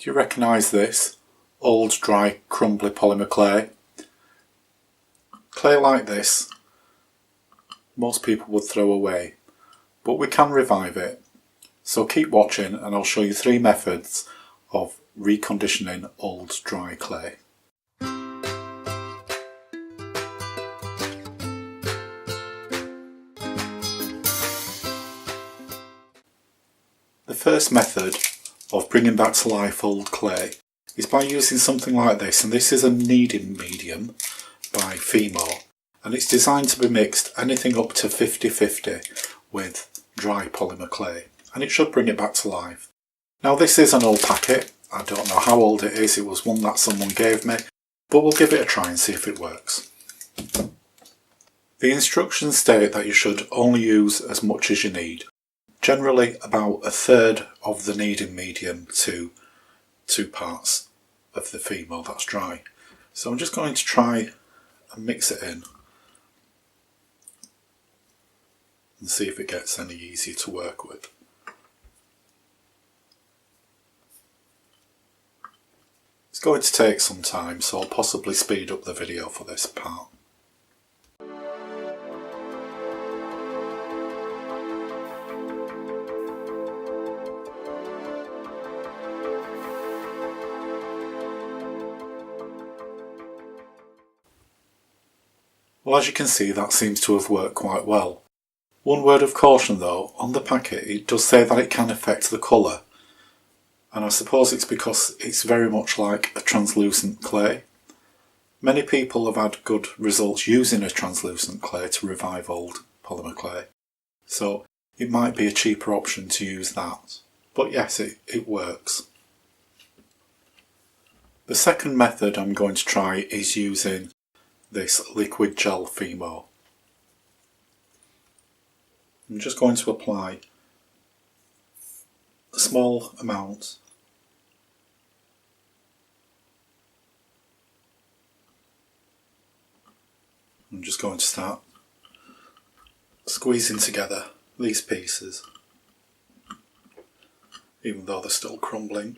Do you recognise this? Old, dry, crumbly polymer clay. Clay like this, most people would throw away, but we can revive it. So keep watching and I'll show you 3 methods of reconditioning old, dry clay. The first method of bringing back to life old clay is by using something like this, and this is a kneading medium by Fimo, and it's designed to be mixed anything up to 50-50 with dry polymer clay, and it should bring it back to life. Now this is an old packet, I don't know how old it is, it was one that someone gave me, but we'll give it a try and see if it works. The instructions state that you should only use as much as you need. Generally about 1/3 of the kneading medium to 2 parts of the Fimo that's dry. So I'm just going to try and mix it in and see if it gets any easier to work with. It's going to take some time, so I'll possibly speed up the video for this part. Well, as you can see, that seems to have worked quite well. One word of caution though, on the packet it does say that it can affect the colour, and I suppose it's because it's very much like a translucent clay. Many people have had good results using a translucent clay to revive old polymer clay, so it might be a cheaper option to use that. But yes, it works. The second method I'm going to try is using this liquid gel Fimo. I'm just going to apply a small amount I'm just going to start squeezing together these pieces, even though they're still crumbling.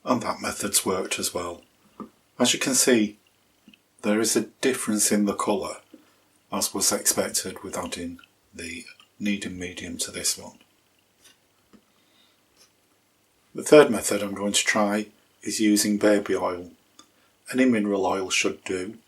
And that method's worked as well. As you can see, there is a difference in the colour, as was expected with adding the kneading medium to this one. The third method I'm going to try is using baby oil. Any mineral oil should do.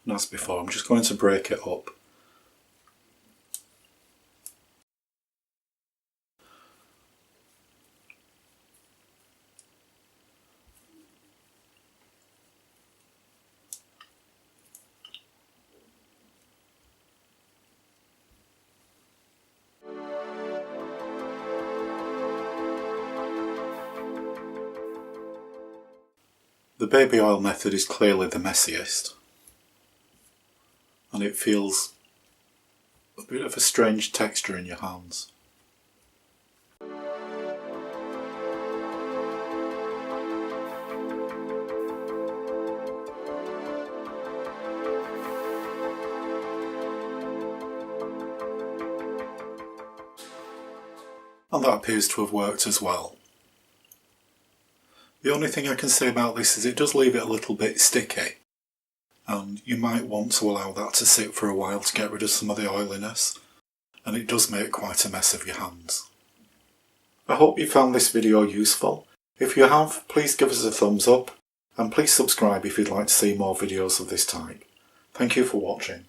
And as before, I'm just going to break it up. The baby oil method is clearly the messiest, and it feels a bit of a strange texture in your hands. And that appears to have worked as well. The only thing I can say about this is it does leave it a little bit sticky, and you might want to allow that to sit for a while to get rid of some of the oiliness, and it does make quite a mess of your hands. I hope you found this video useful. If you have, please give us a thumbs up, and please subscribe if you'd like to see more videos of this type. Thank you for watching.